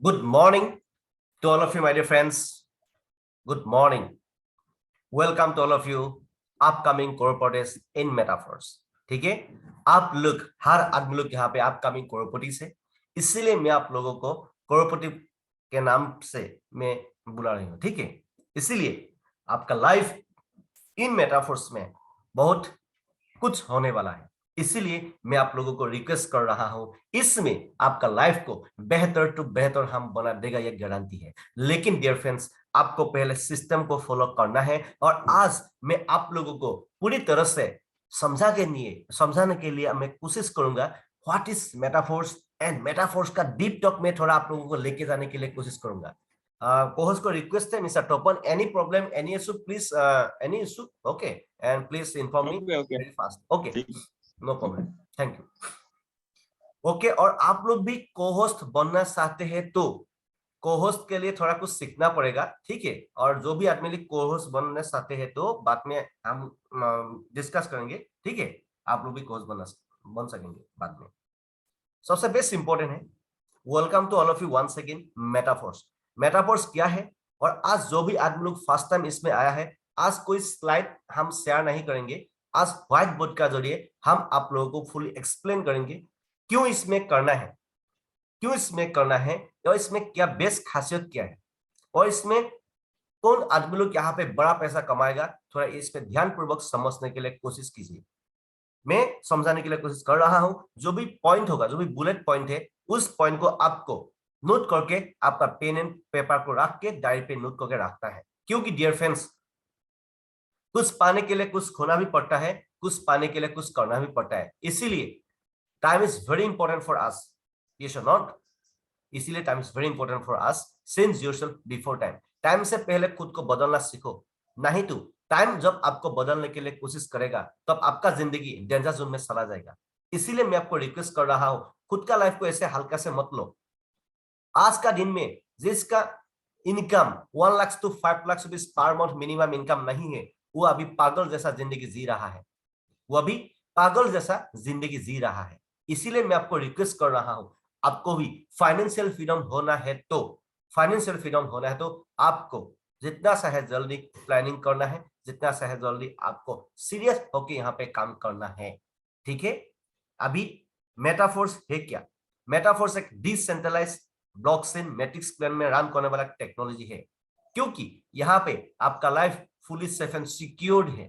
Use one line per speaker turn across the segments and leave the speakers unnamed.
Good morning to all of you, my dear friends. Good morning. Welcome to all of you, upcoming Crorepati in metaphors. ठीक है, आप लोग हर आदमी लोग यहाँ पे अपकमिंग करोड़पति से, इसीलिए मैं आप लोगों को करोड़पति के नाम से मैं बुला रही हूँ. ठीक है, इसीलिए आपका लाइफ इन मेटाफोर्स में बहुत कुछ होने वाला है. इसीलिए मैं आप लोगों को रिक्वेस्ट कर रहा हूं, इसमें आपका लाइफ को बेहतर टू बेहतर हम बना देगा, ये गारंटी है. लेकिन डियर फ्रेंड्स, आपको पहले सिस्टम को फॉलो करना है. और आज मैं आप लोगों को पूरी तरह से समझाने के लिए मैं कोशिश करूंगा what is Metaforce and Metaforce का डीप टॉक में थोड़ा आप लोगों को लेके जाने के लिए कोशिश करूंगा. co-host को रिक्वेस्ट है, mister Topan, any problem, any issue, please, any issue, okay, and please inform me very fast. Okay, no problem, thank you. Okay, और आप लोग भी को-होस्ट बनना चाहते हैं तो को-होस्ट के लिए थोड़ा कुछ सीखना पड़ेगा. ठीक है, और जो भी आदमी लोग को-होस्ट बनना चाहते हैं तो बाद में हम डिस्कस करेंगे. ठीक है, आप लोग भी को-होस्ट बन सकेंगे बाद में. सबसे बेस्ट इंपॉर्टेंट है, welcome to all of you once again. Metaforce Metaforce क्या है, और आज जो भी आदमी लोग फर्स्ट टाइम इसमें आया है, आज कोई स्लाइड हम शेयर नहीं करेंगे. आज व्हाइट बोर्ड का जरिए हम आप लोगों को फुली एक्सप्लेन करेंगे क्यों इसमें करना है, और इसमें क्या बेस्ट खासियत क्या है, और इसमें कौन आदमी लोग यहाँ पे बड़ा पैसा कमाएगा. थोड़ा इस पे ध्यान पूर्वक समझने के लिए कोशिश कीजिए. मैं समझाने के लिए कोशिश कर रहा हूं. जो भी पॉइंट होगा, जो भी बुलेट पॉइंट है, उस पॉइंट को आपको नोट करके आपका पेन एंड पेपर को रख के डायरी पे नोट करके रखता है. क्योंकि डियर फ्रेंड्स, कुछ पाने के लिए कुछ खोना भी पड़ता है, कुछ पाने के लिए कुछ करना भी पड़ता है. इसीलिए time is very important for us, yes और नॉट. इसीलिए time is very important for us. Since yourself before time. Time से पहले खुद को बदलना सीखो, नहीं तो टाइम जब आपको बदलने के लिए कोशिश करेगा तब तो आपका जिंदगी डेंजर जोन में चला जाएगा. इसीलिए मैं आपको रिक्वेस्ट कर रहा हूं, खुद का लाइफ को ऐसे हल्का से मत लो. आज का दिन में जिसका income 1 lakh to 5 lakh rupees per month minimum income नहीं है, वो अभी पागल जैसा जिंदगी जी रहा है. इसीलिए मैं आपको रिक्वेस्ट कर रहा हूं, आपको भी फाइनेंशियल फ्रीडम होना है तो आपको जितना सा है जल्दी प्लानिंग करना है, जितना सा है जल्दी आपको सीरियस होकर यहाँ पे काम करना है. ठीक है, अभी मेटाफोर्स है क्या. मेटाफोर्स एक डिसेंट्रलाइज ब्लॉकचेन मैट्रिक्स प्लान में रन करने वाला टेक्नोलॉजी है, क्योंकि यहाँ पे आपका life fully safe and secured है.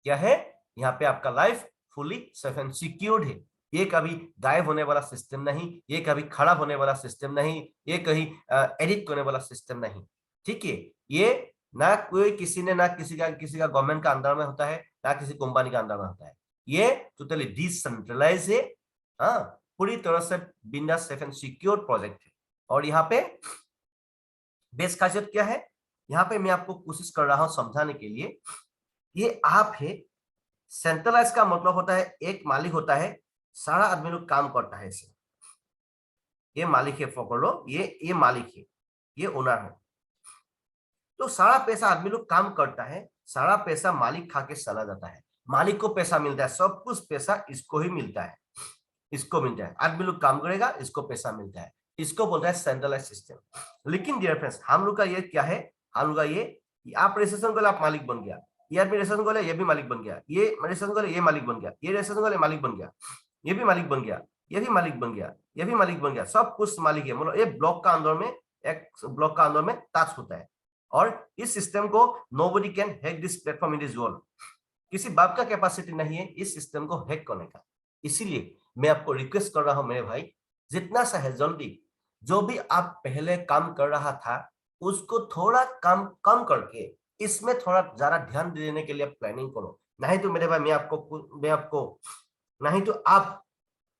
क्या है, यहाँ पे आपका life fully safe and secured है. ये कभी गायब होने वाला सिस्टम नहीं, ये कभी खराब होने वाला सिस्टम नहीं, ये कहीं एडिट करने वाला सिस्टम नहीं. ठीक है, ये ना कोई किसी का गवर्नमेंट का अंदर में होता है, ना किसी कंपनी का अंदर में होता है. ये टोटली डिसेंट्रलाइज है. हाँ, पूरी तरह से बिंदास सेफ एंड सिक्योर प्रोजेक्ट है. और यहाँ पे बेस्ट खासियत क्या है, यहाँ पे मैं आपको कोशिश कर रहा हूं समझाने के लिए. ये आप है, सेंट्रलाइज का मतलब होता है एक मालिक होता है, सारा आदमी लोग काम करता है. इसे ये मालिक है, पकड़ लो, ये मालिक है, ये ओनर है. तो सारा पैसा आदमी लोग काम करता है, सारा पैसा मालिक खा के चला जाता है. मालिक को पैसा मिलता है, सब कुछ पैसा इसको ही मिलता है, इसको मिलता है. आदमी लोग काम करेगा, इसको पैसा मिलता है. इसको बोलता है सेंट्रलाइज सिस्टम. लेकिन डियर फ्रेंड्स, हम लोग का ये क्या है, हम लोग का ये आप रजिस्ट्रेशन को आप मालिक बन गया, ये आदमी रजिस्ट्रेशन को ये भी मालिक बन गया, ये रजिस्ट्रेशन को ये मालिक बन गया, ये रजिस्ट्रेशन को मालिक बन गया, ये भी मालिक बन गया, ये भी मालिक बन गया, ये भी मालिक बन गया. सब कुछ मालिक है. मतलब ये ब्लॉक का अंदर में, एक ब्लॉक का अंदर में टच होता है. और इस सिस्टम को nobody can hack this platform in this world. किसी बाप का कैपेसिटी नहीं है इस सिस्टम को हैक करने का. इसीलिए मैं आपको रिक्वेस्ट कर रहा हूं मेरे भाई, जितना सा है जल्दी जो भी आप पहले काम कर रहा था उसको थोड़ा काम कम करके इसमें थोड़ा ज्यादा ध्यान देने के लिए प्लानिंग करो. नहीं तो मेरे भाई, मैं आपको नहीं तो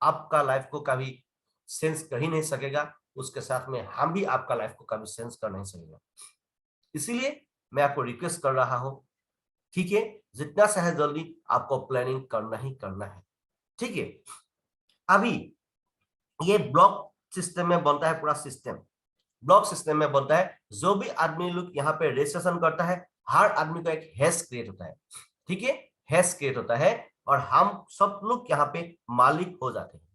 आपका लाइफ को कभी सेंस कर ही नहीं सकेगा, उसके साथ में हम भी आपका लाइफ को कभी सेंस कर नहीं सकेगा. इसीलिए मैं आपको रिक्वेस्ट कर रहा हूं, ठीक है, जितना सा है जल्दी आपको प्लानिंग करना ही करना है. ठीक है, अभी ये ब्लॉक सिस्टम में बनता है, पूरा सिस्टम ब्लॉक सिस्टम में बनता है. जो भी आदमी लोग यहाँ पे रजिस्ट्रेशन करता है, हर आदमी का एक हैश क्रिएट होता है. ठीक है, हैश क्रिएट होता है, और हम सब लोग यहाँ पे मालिक हो जाते हैं.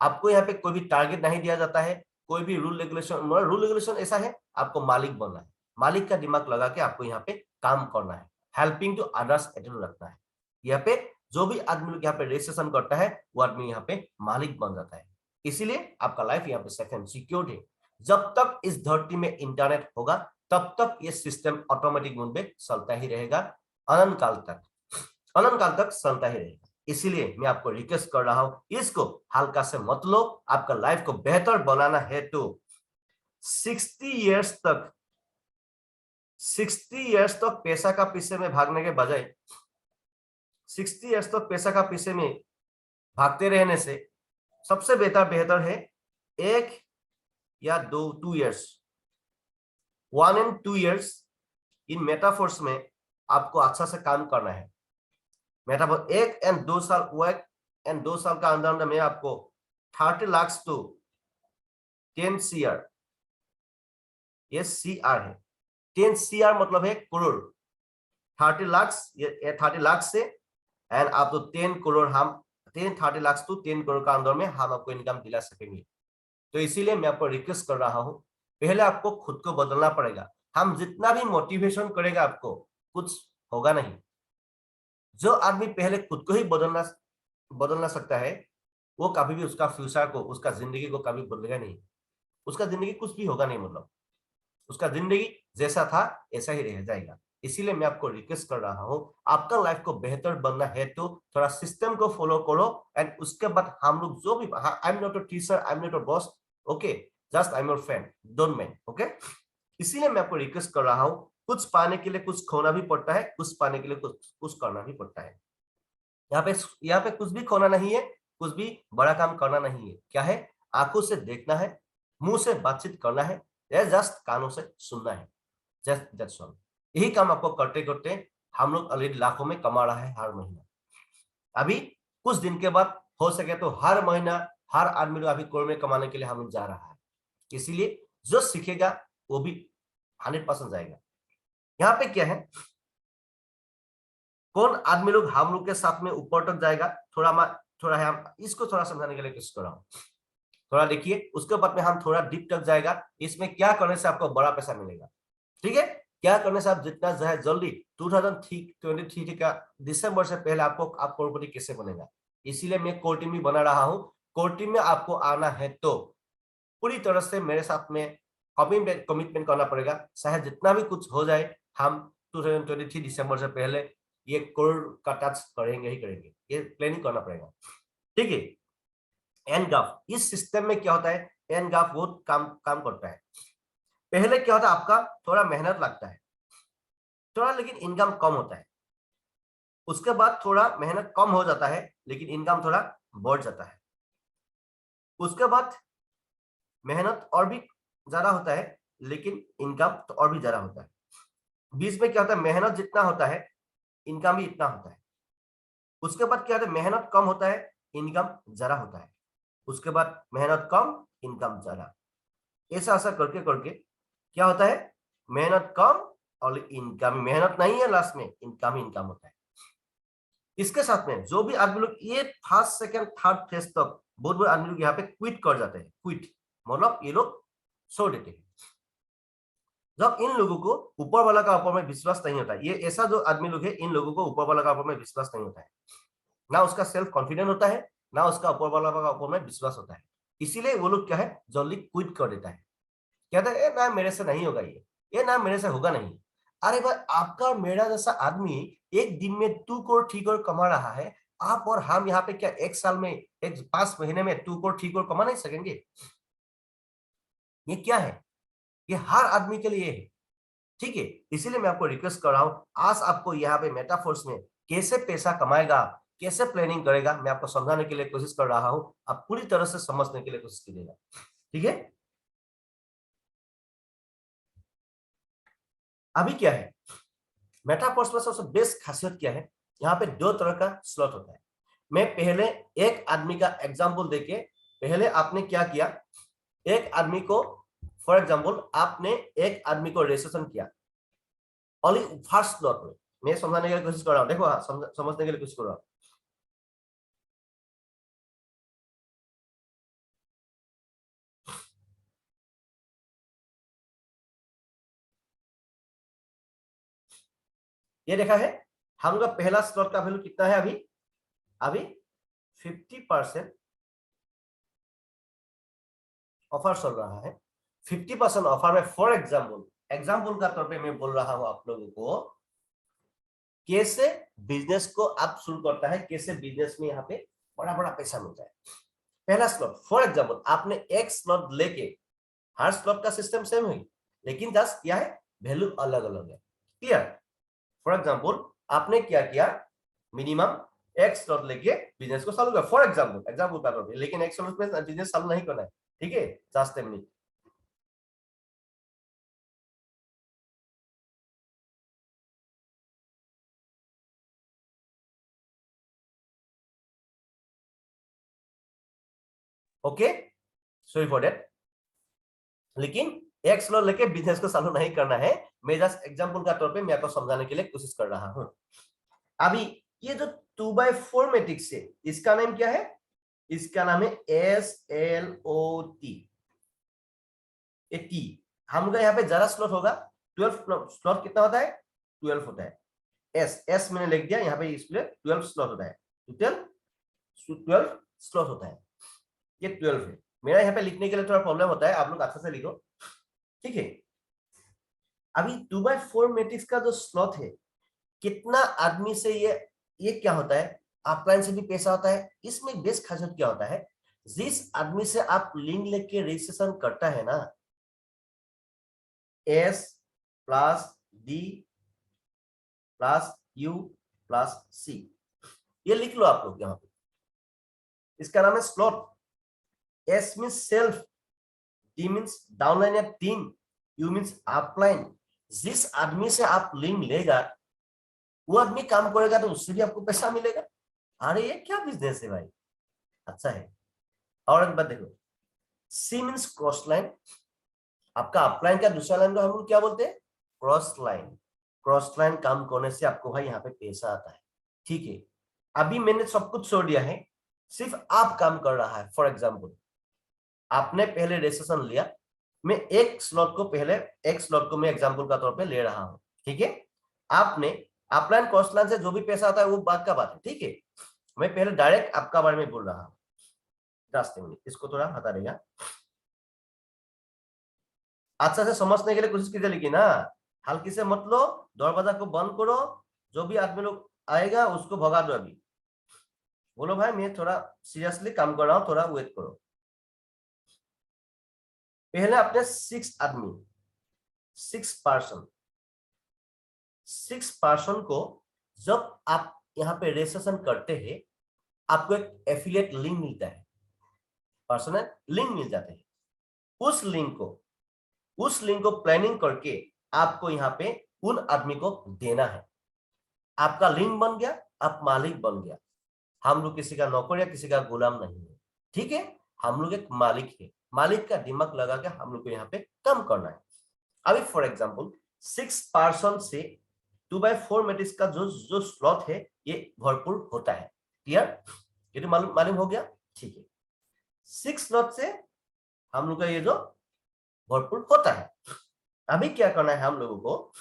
आपको यहाँ पे कोई भी टारगेट नहीं दिया जाता है, कोई भी रूल रेगुलेशन ऐसा है, आपको मालिक बनना है, मालिक का दिमाग लगा के आपको यहाँ पे काम करना है, हेल्पिंग टू अदर्स एटीट्यूड रखना है। यहाँ पे जो भी आदमी लोग यहाँ पे रजिस्ट्रेशन करता है वो आदमी यहाँ पे मालिक बन जाता है। इसीलिए आपका लाइफ यहाँ पे सेकंड सिक्योर्ड है। जब तक इस धरती में इंटरनेट होगा तब तक ये सिस्टम ऑटोमेटिक मोड में चलता ही रहेगा, अनंत काल तक, अनंत काल तक चलता ही रहेगा। इसीलिए मैं आपको रिक्वेस्ट कर रहा हूं, इसको हल्का से मत लो। आपका लाइफ को बेहतर बनाना है तो 60 इयर्स तक 60 इयर्स तक पैसा का पीछे में भागने के बजाय 60 इयर्स तक पैसा का पीछे में भागते रहने से सबसे बेहतर है एक या दो 2 years 1 and 2 years in Metaforce में आपको अच्छा से काम करना है। मेटाफोर 1 and 2 साल, 1 and 2 साल का अंदर में आपको 30 लाख टू 10 CR, ये CR है, 10 CR मतलब है करोड़, 30 लाख, ये 30 लाख से एंड आप तो 10 करोड़, हम 30 लाख टू 10 करोड़ का अंदर में हम आपको इनकम दिला सकेंगे। तो इसीलिए मैं आपको रिक्वेस्ट कर रहा हूं, पहले आपको खुद को बदलना पड़ेगा। हम जितना भी मोटिवेशन करेगा आपको कुछ होगा नहीं। जो आदमी पहले खुद को ही बदलना सकता है वो कभी भी उसका फ्यूचर को, उसका जिंदगी को कभी बदलेगा नहीं, उसका जिंदगी कुछ भी होगा नहीं, मतलब उसका जिंदगी जैसा था ऐसा ही रह जाएगा। इसीलिए मैं आपको रिक्वेस्ट कर रहा हूं, आपका लाइफ को बेहतर बनना है तो थोड़ा सिस्टम को फॉलो करो एंड उसके बाद हम लोग जो भी, I am not a teacher, I am not a boss, okay, just I am your friend, don't mind, okay. इसीलिए मैं आपको रिक्वेस्ट कर रहा हूं, कुछ पाने के लिए कुछ खोना भी पड़ता है, कुछ पाने के लिए कुछ करना भी पड़ता है। यहाँ पे कुछ भी खोना नहीं है, कुछ भी बड़ा काम करना नहीं है। क्या है? आंखों से देखना है, मुंह से बातचीत करना है, या जस्ट कानों से सुनना है, जस्ट दैट्स ऑल। यही काम आपको करते करते हम लोग ऑलरेडी लाखों में कमा रहा है हर महीना। अभी कुछ दिन के बाद हो सके तो हर महीना हर आदमी लोग अभी करोड़ में कमाने के लिए हम लोग जा रहा है। इसीलिए जो सीखेगा वो भी 100% जाएगा। यहाँ पे क्या है, कौन आदमी लोग हम लोग के साथ में ऊपर तक जाएगा, थोड़ा है, हम इसको थोड़ा समझाने के लिए कोशिश कर रहा हूँ। थोड़ा देखिए, उसके बाद में हम थोड़ा डीप तक जाएगा, इसमें क्या करने से आपको बड़ा पैसा मिलेगा, ठीक है। क्या करने से आप जितना चाहे जल्दी 2023 का दिसंबर से पहले आपको आप करोड़पति कैसे बनेगा। इसीलिए मैं कोर टीम भी बना रहा हूँ। कोर टीम में आपको आना है तो पूरी तरह से मेरे साथ में कमिटमेंट करना पड़ेगा, चाहे जितना भी कुछ हो जाए, हम 2023 दिसंबर से पहले ये करोड़ का टच करेंगे ही करेंगे, ये प्लानिंग करना पड़ेगा, ठीक है। एनग्राफ, इस सिस्टम में क्या होता है, एनग्राफ बहुत काम करता है। पहले क्या होता है, आपका थोड़ा मेहनत लगता है थोड़ा, लेकिन इनकम कम होता है। उसके बाद थोड़ा मेहनत कम हो जाता है लेकिन इनकम थोड़ा बढ़ जाता है। उसके बाद मेहनत और भी ज्यादा होता है लेकिन इनकम तो और भी ज्यादा होता है। बीच में क्या होता है, मेहनत जितना होता है इनकम भी इतना होता है। उसके बाद क्या होता है, मेहनत कम होता है, इनकम ज्यादा होता है। उसके बाद मेहनत कम, इनकम ज्यादा, ऐसा ऐसा करके करके क्या होता है, मेहनत कम और इनकम, मेहनत नहीं है, लास्ट में इनकम ही इनकम होता है। इसके साथ में जो भी आदमी लोग ये फर्स्ट सेकंड थर्ड फेज तक, बहुत बड़े आदमी लोग यहाँ पे क्विट कर जाते हैं। क्विट मतलब ये लोग छोड़ देते हैं। जब इन लोगों को ऊपर वाला का ऊपर में विश्वास नहीं होता है, ये ऐसा जो आदमी लोग है, इन लोगों को ऊपर वाला का ऊपर में विश्वास नहीं होता है, ना उसका सेल्फ कॉन्फिडेंस होता है, ना उसका ऊपर वाला का ऊपर में विश्वास होता है। इसीलिए वो लोग क्या है, जल्दी क्विट कर देता है, कहता है ना मेरे से नहीं होगा, ये ना मेरे से होगा नहीं। अरे भाई, आपका और मेरा जैसा आदमी एक दिन में 2 करोड़ 3 करोड़ कमा रहा है, आप और हम यहाँ पे क्या एक साल में, एक 5 महीने में 2 करोड़ 3 करोड़ कमा नहीं सकेंगे? ये क्या है, ये हर आदमी के लिए है, ठीक है। इसीलिए मैं आपको रिक्वेस्ट कर रहा हूं, आज आपको यहाँ पे मेटाफोर्स में कैसे पैसा कमाएगा, कैसे प्लानिंग करेगा, मैं आपको समझाने के लिए कोशिश कर रहा हूं। आप पूरी तरह से समझने के लिए कोशिश कीजिएगा, ठीक है। अभी क्या है, मेटाफोर्स में सबसे बेस्ट खासियत क्या है, यहाँ पे 2 तरह का स्लॉट होता है। मैं पहले एक आदमी का एग्जांपल देके, पहले आपने क्या किया, एक आदमी को, फॉर एग्जांपल आपने एक आदमी को रजिस्ट्रेशन किया ओनली फर्स्ट स्लॉट में। मैं समझाने के लिए कोशिश कर रहा हूँ, देखो हाँ, समझने के लिए कोशिश कर रहा हूँ। ये देखा है हम लोग पहला स्लॉट का वैल्यू कितना है अभी अभी 50% ऑफर चल रहा है 50% ऑफर में फॉर एग्जाम्पल का तौर पे मैं बोल रहा हूं आप लोगों को कैसे बिजनेस को आप शुरू करता है कैसे बिजनेस में यहाँ पे बड़ा बड़ा पैसा मिलता है पहला स्लॉट फॉर एग्जाम्पल आपने एक स्लॉट लेके हर स्लॉट का सिस्टम सेम है लेकिन जस्ट क्या है वैल्यू अलग अलग है क्लियर फॉर एग्जाम्पल आपने क्या किया मिनिमम एक स्लॉट लेके बिजनेस को चालू किया फॉर एग्जाम्पल का तौर पे लेकिन एक स्लॉट में बिजनेस चालू नहीं करना है ठीक है just a minute okay sorry for that लेकिन एक स्लॉट लेके बिजनेस को चालू नहीं करना है मैं जस्ट एग्जांपल का तौर पे मैं आपको समझाने के लिए कोशिश कर रहा हूं अभी ये जो 2/4 मैट्रिक्स है इसका नाम क्या है इसका नाम है SLOT ये टी हम लोग यहाँ पे जरा स्लॉट होगा 12 स्लॉट कितना होता है 12 होता है एस मैंने लिख दिया यहाँ पे इसलिए 12 स्लॉट होता है टोटल 12 स्लॉट होता है ये 12 है मेरा यहाँ पे लिखने के लिए थोड़ा प्रॉब्लम होता है आप लोग अच्छे से लिखो ठीक है अभी 2/4 मैट्रिक्स का जो स्लॉट है कितना आदमी से ये क्या होता है अपलाइन से भी पैसा होता है इसमें बेस्ट खासियत क्या होता है जिस आदमी से आप लिंक लेके रजिस्ट्रेशन करता है ना S plus D plus U plus C ये लिख लो आप लोग यहाँ पे इसका नाम है slot S means self D means downline या टीम U मीन्स अपलाइन जिस आदमी से आप लिंक लेगा वो आदमी काम करेगा तो उससे भी आपको पैसा मिलेगा अरे ये क्या बिजनेस है भाई अच्छा है और एक बात देखो C मीन्स क्रॉस लाइन आपका अपलाइन का दूसरा लाइन को हम लोग क्या बोलते हैं क्रॉस लाइन काम करने से आपको भाई यहाँ पे पैसा आता है ठीक है अभी मैंने सब कुछ छोड़ दिया है सिर्फ आप काम कर रहा है फॉर एग्जाम्पल आपने पहले रजिस्ट्रेशन लिया मैं एक स्लॉट को मैं एग्जाम्पल का तौर पे ले रहा हूं ठीक है आपने अपलाइन क्रॉस लाइन से जो भी पैसा आता है वो बात का बात है ठीक है मैं पहले डायरेक्ट आपका बारे में बोल रहा हूँ इसको थोड़ा हटा देगा अच्छा से समझने के लिए कोशिश कीजिए लेकिन ना हल्की से मत लो दरवाजा को बंद करो जो भी आदमी लोग आएगा उसको भगा दो अभी बोलो भाई मैं थोड़ा सीरियसली काम कर रहा हूं थोड़ा वेट करो पहले अपने 6 पर्सन को जब आप यहाँ पे रजिस्ट्रेशन करते हैं आपको एक एफिलिएट लिंक मिलता है पर्सनल लिंक मिल जाते हैं उस लिंक को प्लानिंग करके आपको यहाँ पे उन आदमी को देना है आपका लिंक बन गया आप मालिक बन गया हम लोग किसी का नौकर या किसी का गुलाम नहीं है ठीक है हम लोग एक मालिक है मालिक का दिमाग लगा के हम लोग को यहाँ पे काम करना है अभी फॉर एग्जाम्पल 6 पर्सन से 2/4 मैट्रिक्स का जो स्लॉट है ये भरपूर होता है क्लियर ये तो मालूम हो गया ठीक है 6 स्लॉट से हम लोग का ये जो भरपूर होता है अभी क्या करना है हम लोगों को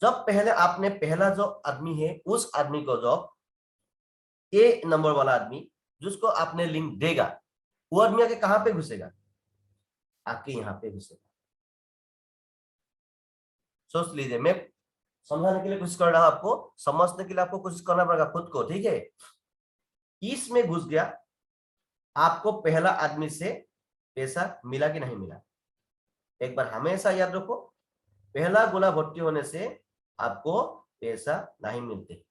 जब पहले आपने पहला जो आदमी है उस आदमी को जो ए नंबर वाला आदमी जिसको आपने लिंक देगा वो आदमी आके कहां पे घुसेगा आके यहाँ पे घुसेगा सोच लीजिए मैं समझाने के लिए कोशिश कर रहा हूं आपको समझने के लिए आपको कोशिश करना पड़ेगा खुद को ठीक है इसमें घुस गया आपको पहला आदमी से पैसा मिला कि नहीं मिला एक बार हमेशा याद रखो पहला गुना भर्ती होने से आपको पैसा नहीं मिलते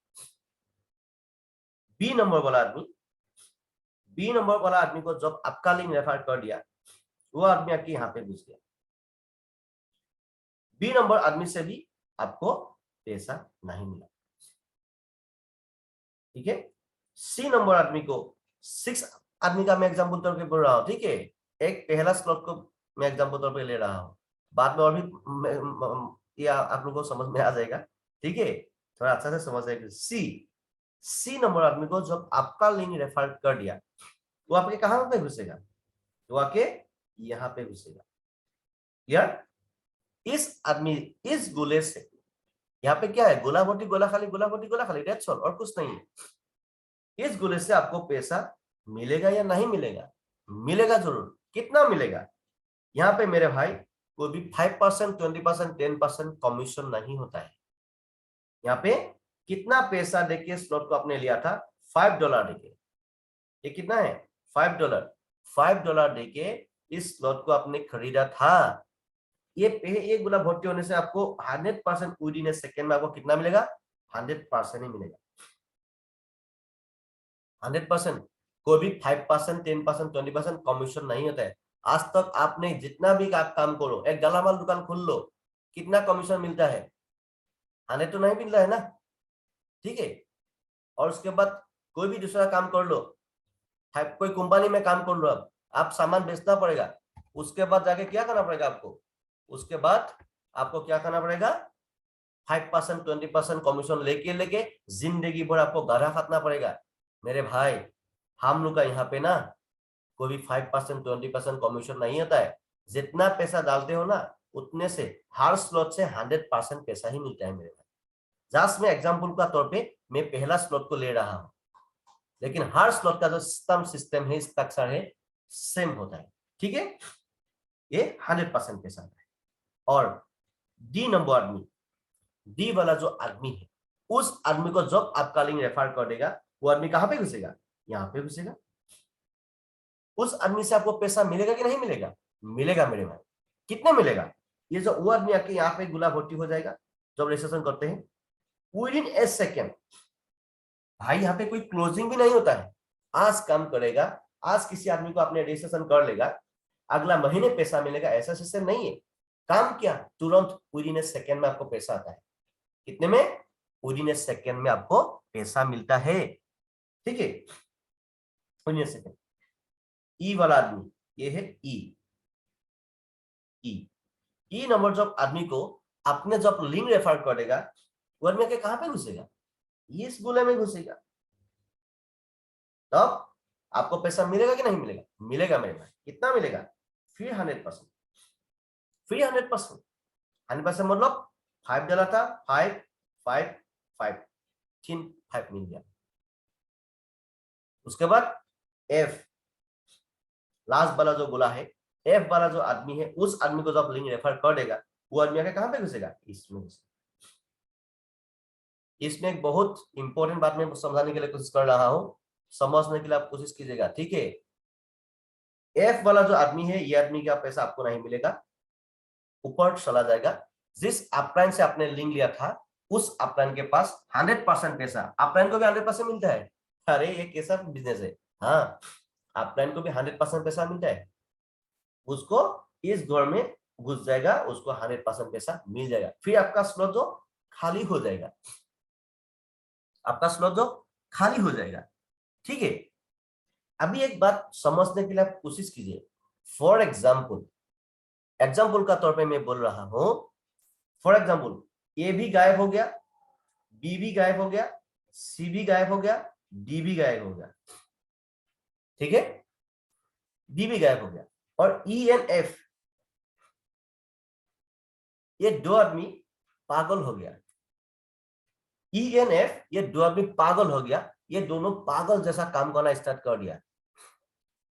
बी नंबर वाला आदमी को जब आपका लिंक रेफर कर दिया वो आदमी आके यहाँ पे घुस गया बी नंबर आदमी से भी आपको पैसा नहीं मिला ठीक है सी नंबर आदमी को 6 आदमी का मैं एग्जांपल तौर पे बोल रहा हूँ ठीक है एक पहला स्लॉट को मैं एग्जांपल तौर पे ले रहा हूँ बाद में और भी ये आप लोगों को समझ में आ जाएगा ठीक है थोड़ा अच्छा से समझ आएगा सी नंबर आदमी को जब आपका लिंक रेफर कर दिया वो आपके कहां पे घुसेगा तो आके यहाँ पे घुसेगा यार इस गोले से यहाँ पे क्या है, गोला भर्ती गोला खाली, गोला भर्ती गोला खाली, दैट्स ऑल, और कुछ नहीं है। इस गोले से आपको पैसा मिलेगा या नहीं मिलेगा? मिलेगा जरूर। कितना मिलेगा? यहाँ पे मेरे भाई कोई भी 5%, 20%, 10% कमीशन नहीं होता है। यहाँ पे कितना पैसा देके स्लॉट को आपने लिया था? $5 देके। ये कितना है? $5। $5 देके इस स्लॉट को आपने खरीदा था। ये एक गुना भर्ती होने से आपको 100% विदिन ए सेकेंड में आपको कितना मिलेगा? 100% ही मिलेगा। 100%। कोई भी 5%, 10%, 20% कमीशन नहीं होता है। आज तक आपने जितना भी काम करो, एक दलाल दुकान खोल लो, कितना कमीशन मिलता है? 100 तो नहीं मिल रहा है ना, ठीक है। और उसके बाद कोई भी दूसरा काम कर लो, कोई कंपनी में काम कर लो, अब आप सामान बेचना पड़ेगा, उसके बाद जाके क्या करना पड़ेगा आपको? उसके बाद आपको क्या करना पड़ेगा? 5%, 20% कमीशन लेके लेके जिंदगी भर आपको गाढ़ा खाटना पड़ेगा। मेरे भाई, हम लोग का यहाँ पे ना कोई भी 5%, 20% कमीशन नहीं होता है। जितना पैसा डालते हो ना, उतने से हर स्लॉट से 100% पैसा ही मिलता है मेरे भाई। जस्ट मैं एग्जाम्पल का तौर पे मैं पहला स्लॉट को ले रहा हूँ, लेकिन हर स्लॉट का जो सिस्टम है, स्ट्रक्चर है, सेम होता है, ठीक है। ये 100% पैसा है। और डी नंबर आदमी, डी वाला जो आदमी है, उस आदमी को जब आपका लिंक रेफर कर देगा, वो आदमी कहां पे घुसेगा? यहाँ पे घुसेगा। उस आदमी से आपको पैसा मिलेगा कि नहीं मिलेगा? मिलेगा मेरे भाई। कितना मिलेगा? ये जो वो आदमी आके यहाँ पे गुला भर्ती हो जाएगा जब रजिस्ट्रेशन करते हैं, विदिन ए सेकेंड। भाई यहाँ पे कोई क्लोजिंग भी नहीं होता है। आज काम करेगा, आज किसी आदमी को आपने रजिस्ट्रेशन कर लेगा, अगला महीने पैसा मिलेगा, ऐसा सिस्टम नहीं है। काम क्या? तुरंत विदिन ए सेकेंड में आपको पैसा आता है। कितने में? विदिन ए सेकेंड में आपको पैसा मिलता है, ठीक है। विदिन ए सेकेंड। ई वाला आदमी, ये है ई। ई नंबर जब आदमी को आपने जब लिंक रेफर करेगा, वो आदमी के कहां पे घुसेगा? इस गोले में घुसेगा। तब आपको पैसा मिलेगा कि नहीं मिलेगा? मिलेगा मेरे भाई। कितना मिलेगा? फिर 100%। फिर 100%। 100% मतलब $5 था, 5, 5, 5, 5 मिल गया। उसके बाद एफ, लास्ट वाला जो गोला है, एफ वाला जो आदमी है, उस आदमी को जब लिंक रेफर कर देगा, वो आदमी आके कहां पे घुसेगा? इसमें घुसेगा। इसमें एक बहुत इंपॉर्टेंट बात मैं समझाने के लिए कोशिश कर रहा हूं, समझने के लिए आप कोशिश कीजिएगा, ठीक है। एफ वाला जो आदमी है, ये आदमी का पैसा आपको नहीं मिलेगा, ऊपर चला जाएगा। जिस अपलाइन से आपने लिंक लिया था, उस अपलाइन के पास 100% पैसा, अपलाइन को भी 100% मिलता है। अरे ये कैसा बिजनेस है? हाँ, अपलाइन को भी 100% पैसा मिलता है। उसको इस घर में घुस जाएगा, उसको 100% पैसा मिल जाएगा। फिर आपका स्लॉट जो खाली हो जाएगा, आपका स्लॉट जो खाली हो जाएगा, ठीक है। अभी एक बात समझने के लिए आप कोशिश कीजिए। फॉर एग्जाम्पल, एग्जाम्पल का तौर पे मैं बोल रहा हूं, फॉर एग्जाम्पल ए भी गायब हो गया, बी भी गायब हो गया, सी भी गायब हो गया, डी भी गायब हो गया, ठीक है। डी भी गायब हो गया, और ई एंड एफ, ये दो आदमी पागल हो गया। ई एन एफ, ये दो आदमी पागल हो गया, ये दोनों पागल जैसा काम करना स्टार्ट कर दिया।